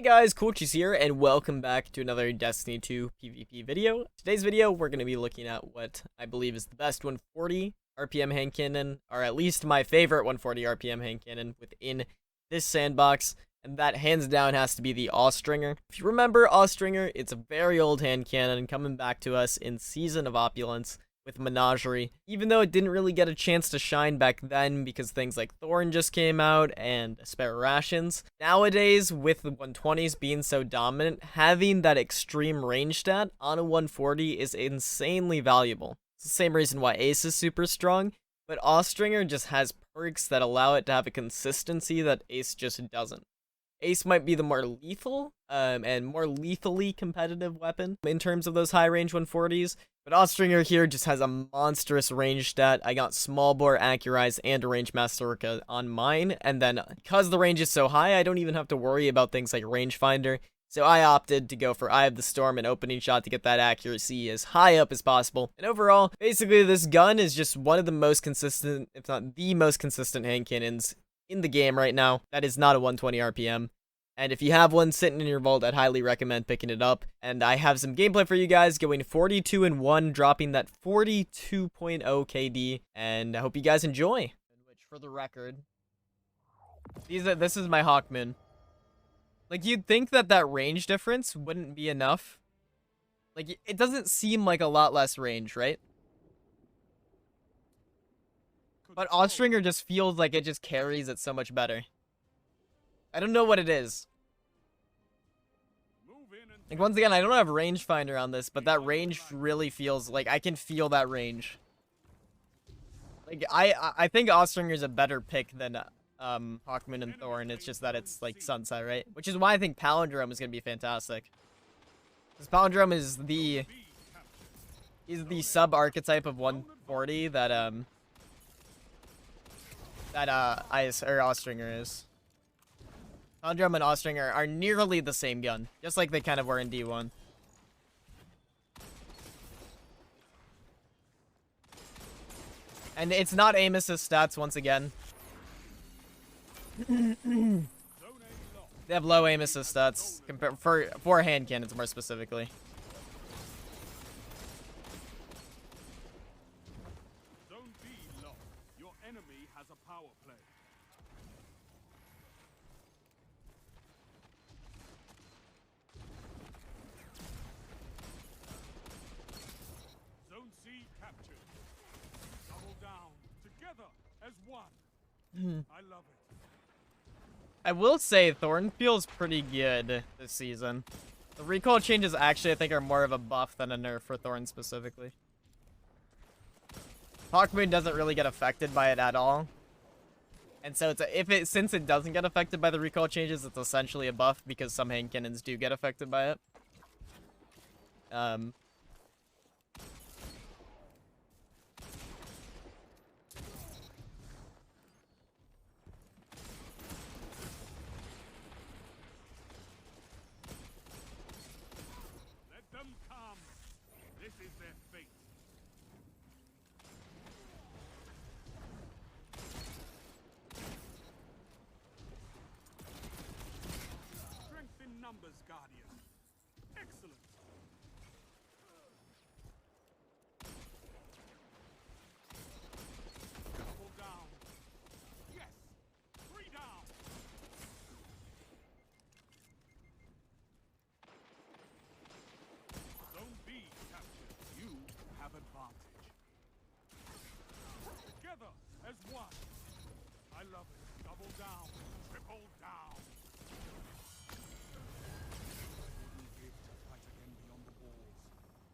Hey guys, CoolCheese here, and welcome back to another Destiny 2 PvP video. Today's video, we're going to be looking at what I believe is the best 140 RPM Handcannon, or at least my favorite 140 RPM Handcannon within this sandbox, and that hands down has to be the Austringer. If you remember Austringer, it's a very old handcannon coming back to us in Season of Opulence with Menagerie, even though it didn't really get a chance to shine back then because things like Thorn just came out and Spare Rations. Nowadays, with the 120s being so dominant, having that extreme range stat on a 140 is insanely valuable. It's the same reason why Ace is super strong, but Austringer just has perks that allow it to have a consistency that Ace just doesn't. Ace might be the more lethal and more lethally competitive weapon in terms of those high range 140s, but Austringer here just has a monstrous range stat. I got small bore, accurize, and a range master on mine, and then because the range is so high, I don't even have to worry about things like rangefinder. So I opted to go for Eye of the Storm and opening shot to get that accuracy as high up as possible. And overall, basically this gun is just one of the most consistent, if not the most consistent hand cannons in the game right now. That is not a 120 RPM. And if you have one sitting in your vault, I'd highly recommend picking it up. And I have some gameplay for you guys, going 42-1, dropping that 42.0 KD. And I hope you guys enjoy. Which, for the record, this is my Hawkmoon. Like, you'd think that that range difference wouldn't be enough. Like, it doesn't seem like a lot less range, right? But Austringer just feels like it just carries it so much better. I don't know what it is. Like, once again, I don't have rangefinder on this, but that range really feels like I can feel that range. Like, I think Austringer's a better pick than Hawkmoon and Thorn. It's just that it's like Sunset, right? Which is why I think Palindrome is gonna be fantastic. Because Palindrome is the sub archetype of 140 that Austringer is. Palindrome and Austringer are nearly the same gun, just like they kind of were in D1. And it's not aim assist stats once again. They have low aim assist stats for hand cannons more specifically. Zone B locked. Your enemy has a power play. Zone C captured. Double down. Together as one. I love it. I will say Thorn feels pretty good this season. The recoil changes actually I think are more of a buff than a nerf for Thorn specifically. Hawkmoon doesn't really get affected by it at all. And so since it doesn't get affected by the recoil changes, it's essentially a buff because some hand cannons do get affected by it. Let them come. This is their fate. Strength in numbers, Guardian. Excellent. Double down. Yes. 3 down. Zone B captured. You have advantage. Together as one. I love it. Double down. Triple down. Wouldn't give to fight again beyond the walls.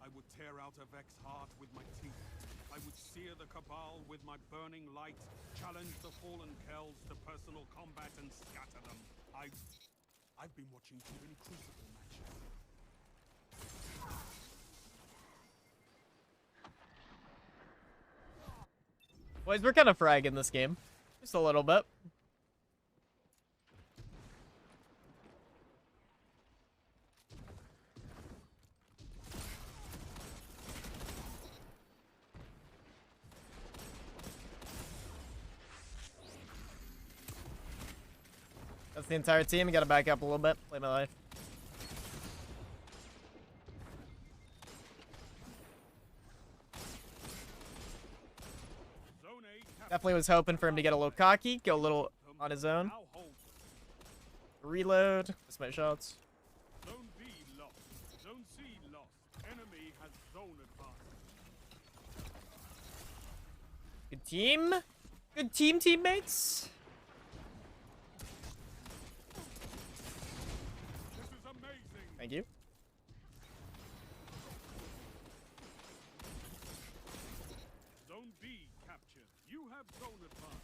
I would tear out a Vex heart with my teeth. I would sear the Cabal with my burning light, challenge the fallen Kells to personal combat and scatter them. I've been watching too many Crucible matches. Boys, we're kind of fragging this game. Just a little bit. That's the entire team. I gotta back up a little bit. Play my life. Zone A captured. Definitely was hoping for him to get a little cocky, go a little on his own. Now hold. Reload. Miss my shots. Zone B lost. Zone C lost. Enemy has zone advantage. Good team. Good team, teammates. This is amazing. Thank you. Zone B captured. You have zone advantage.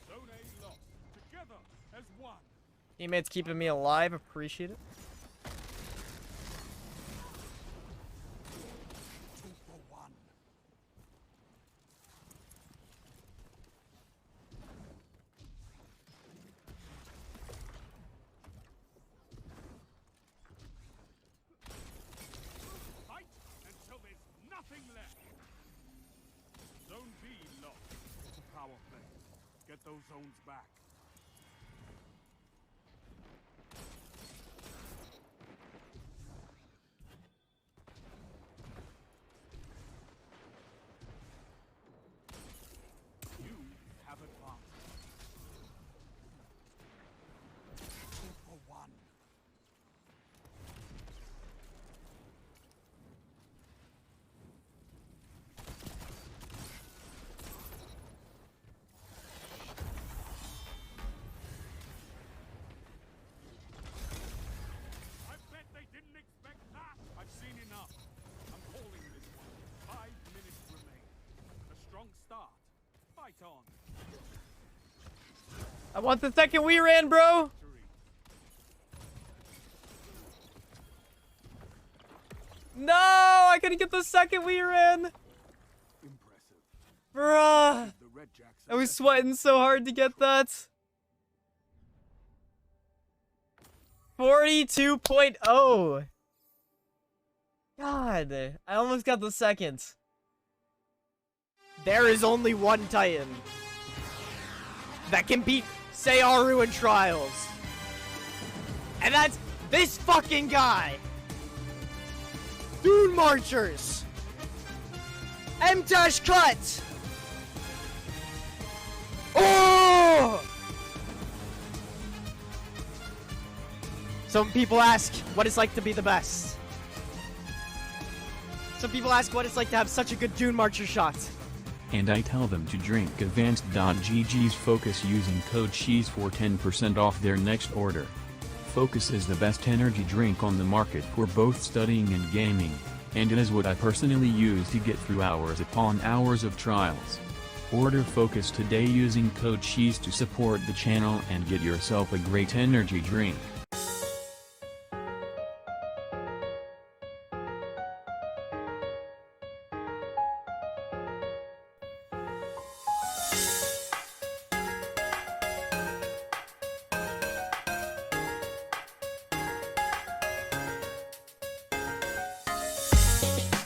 Zone A lost. Together as one. Teammates keeping me alive. Appreciate it. 2 for 1. Fight until there's nothing left. Zone B lost. It's a power play. Get those zones back. You have advanced. 2 for 1. I bet they didn't expect that. I've seen enough. I'm calling this one. 5 minutes remain. A strong start. Fight on. I want the second we ran, bro. Victory. No, I couldn't get the second we ran. Impressive. Bruh. The Red Jacks I was sweating so hard to get that. 42.0. God, I almost got the second. There is only one Titan that can beat Searu in Trials. And that's this fucking guy. Dune Marchers. M-Dash Cut. Oh! Some people ask what it's like to be the best. Some people ask what it's like to have such a good Dune Marcher shot. And I tell them to drink advanced.gg's Focus using code CHEESE for 10% off their next order. Focus is the best energy drink on the market for both studying and gaming, and it is what I personally use to get through hours upon hours of trials. Order Focus today using code CHEESE to support the channel and get yourself a great energy drink.